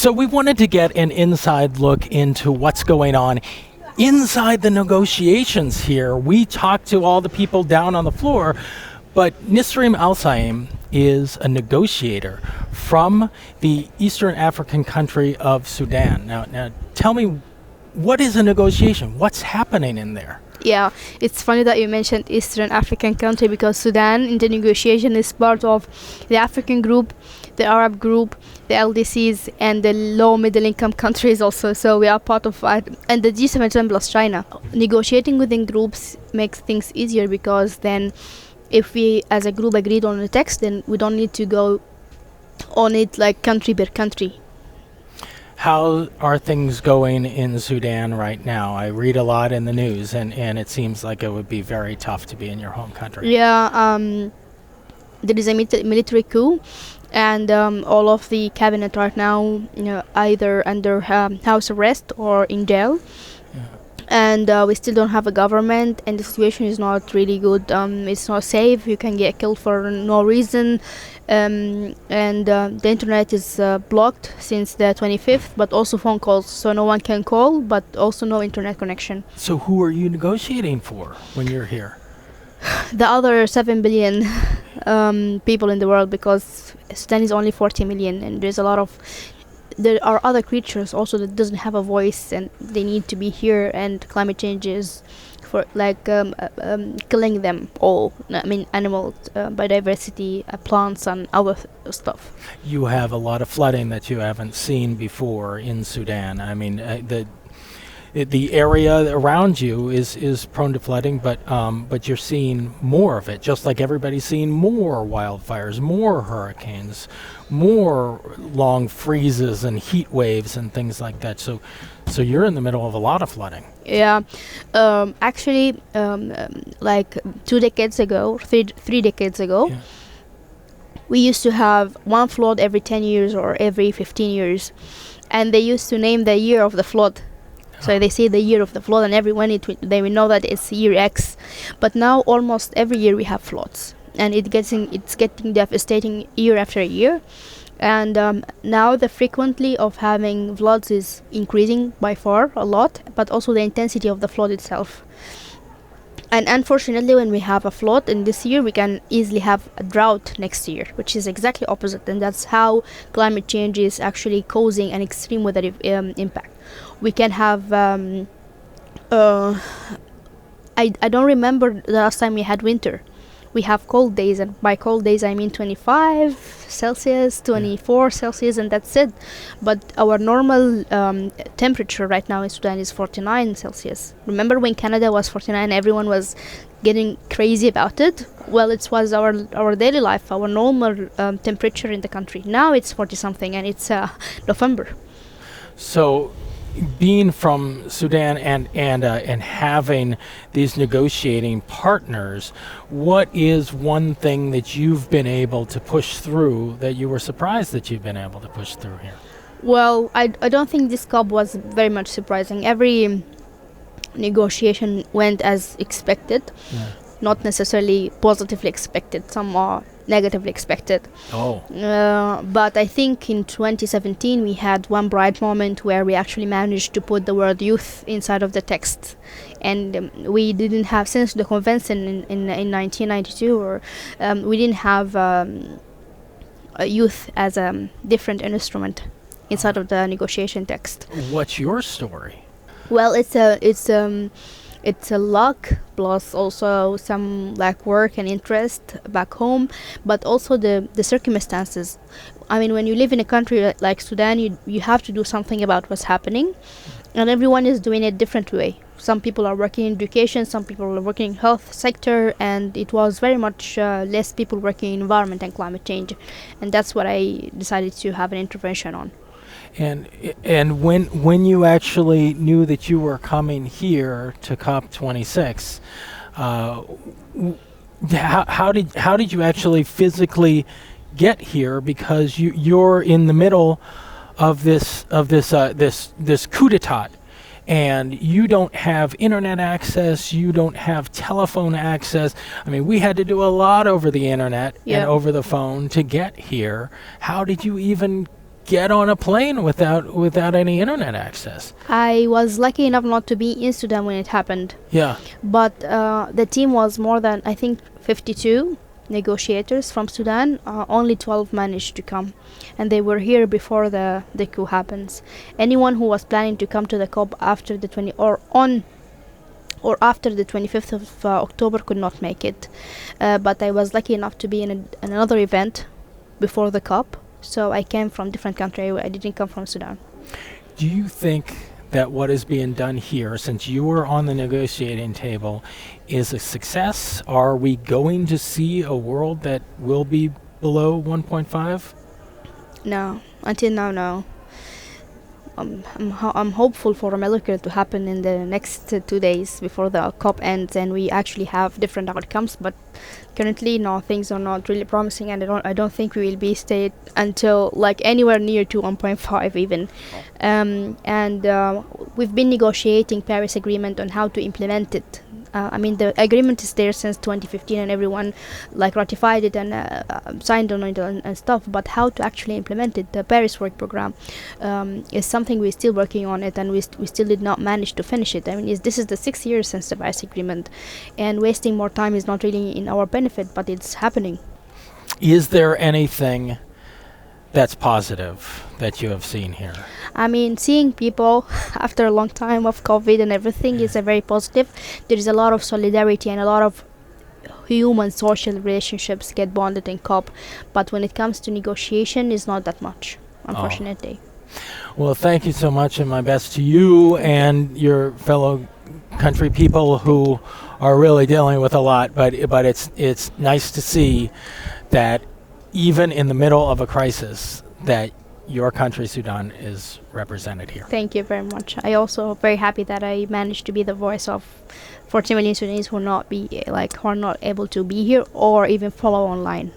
So we wanted to get an inside look into what's going on inside the negotiations here. We talked to all the people down on the floor, but Nisreen Elsaim is a negotiator from the Eastern African country of Sudan. Now tell me, what is a negotiation? What's happening in there? Yeah, it's funny that you mentioned Eastern African country, because Sudan in the negotiation is part of the African Group, the Arab Group, the LDCs, and the low middle income countries also. So we are part of and the G7 plus China. Negotiating within groups makes things easier, because then if we as a group agreed on a text, then we don't need to go on it like country per country. How are things going in Sudan right now? I read a lot in the news, and it seems like it would be very tough to be in your home country. Yeah, there is a military coup, and all of the cabinet right now, either under house arrest or in jail. Yeah. And we still don't have a government, and the situation is not really good. It's not safe. You can get killed for no reason. And the internet is blocked since the 25th, but also phone calls, so no one can call, but also no internet connection. So who are you negotiating for when you're here? The other 7 billion people in the world, because Sudan is only 40 million, and there are other creatures also that doesn't have a voice, and they need to be here, and climate change is for killing them all. I mean, animals, biodiversity, plants, and other stuff. You have a lot of flooding that you haven't seen before in Sudan. I mean, the area around you is prone to flooding, but you're seeing more of it, just like everybody's seeing more wildfires, more hurricanes, more long freezes and heat waves and things like that. So you're in the middle of a lot of flooding. Yeah, actually, like 2 decades ago, three decades ago, yeah, we used to have one flood every 10 years or every 15 years, and they used to name the year of the flood. So they say the year of the flood, and everyone they will know that it's year X. But now almost every year we have floods, and it's getting devastating year after year. And now the frequency of having floods is increasing by far a lot, but also the intensity of the flood itself. And unfortunately, when we have a flood in this year, we can easily have a drought next year, which is exactly opposite. And that's how climate change is actually causing an extreme weather impact. We can have I don't remember the last time we had winter. We have cold days, and by cold days I mean 25 Celsius, 24 Celsius, and that's it. But our normal temperature right now in Sudan is 49 Celsius. Remember when Canada was 49, everyone was getting crazy about it? Well, it was our daily life, our normal temperature in the country. Now it's 40 something, and it's November. So being from Sudan and having these negotiating partners, what is one thing that you've been able to push through that you were surprised that you've been able to push through here? Well, I don't think this COP was very much surprising. Every negotiation went as expected, not necessarily positively expected. Some are negatively expected. But I think in 2017 we had one bright moment where we actually managed to put the word youth inside of the text, and we didn't have, since the convention in 1992, or we didn't have youth as a different instrument inside of the negotiation text. What's your story? Well, it's a luck, plus also some work and interest back home, but also the circumstances. I mean, when you live in a country like Sudan, you have to do something about what's happening, and everyone is doing it a different way. Some people are working in education, some people are working in health sector, and it was very much less people working in environment and climate change, and that's what I decided to have an intervention on. And when you actually knew that you were coming here to COP26, how did you actually physically get here? Because you're in the middle of this coup d'état, and you don't have internet access, you don't have telephone access. I mean, we had to do a lot over the internet and over the phone to get here. How did you even get on a plane without any internet access. I was lucky enough not to be in Sudan when it happened, Yeah. but the team was more than, I think, 52 negotiators from Sudan. Only 12 managed to come, and they were here before the coup happens. Anyone who was planning to come to the COP after the 25th of October could not make it. But I was lucky enough to be in another event before the COP, so I came from different country. I didn't come from Sudan. Do you think that what is being done here, since you were on the negotiating table, is a success? Are we going to see a world that will be below 1.5? No, until now, no. I'm hopeful for a miracle to happen in the next 2 days before the COP ends and we actually have different outcomes. But currently, no, things are not really promising, and I don't think we will be stayed until like anywhere near to 1.5 even. We've been negotiating Paris Agreement on how to implement it. I mean, the agreement is there since 2015 and everyone like ratified it and signed on it and stuff, but how to actually implement it, the Paris work program, is something we're still working on it, and we still did not manage to finish it. I mean, this is the 6 years since the Paris Agreement, and wasting more time is not really in our benefit, but it's happening. Is there anything that's positive that you have seen here? I mean, seeing people after a long time of COVID and everything is a very positive. There is a lot of solidarity and a lot of human social relationships get bonded in COP, but when it comes to negotiation, it's not that much, unfortunately. Well, thank you so much, and my best to you and your fellow country people who are really dealing with a lot, but it's nice to see that even in the middle of a crisis that your country, Sudan, is represented here. Thank you very much. I also very happy that I managed to be the voice of 40 million Sudanese who are not able to be here or even follow online.